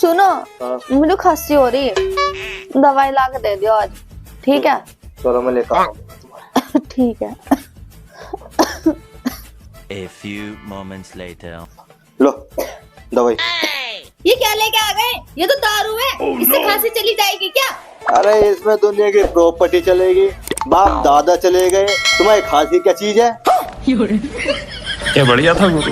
सुनो हाँ। मुझे खांसी हो रही है, दवाई ला के दे दियो आज, ठीक है? चलो मैं लेकर आऊंगा। ठीक है। A few moments later. लो दवाई। ये क्या लेके आ गए? ये तो दारू है। इससे खांसी चली जाएगी क्या? अरे इसमें दुनिया की प्रॉपर्टी चलेगी, बाप दादा चले गए, तुम्हारी खांसी क्या चीज है? क्या बढ़िया था गुरु।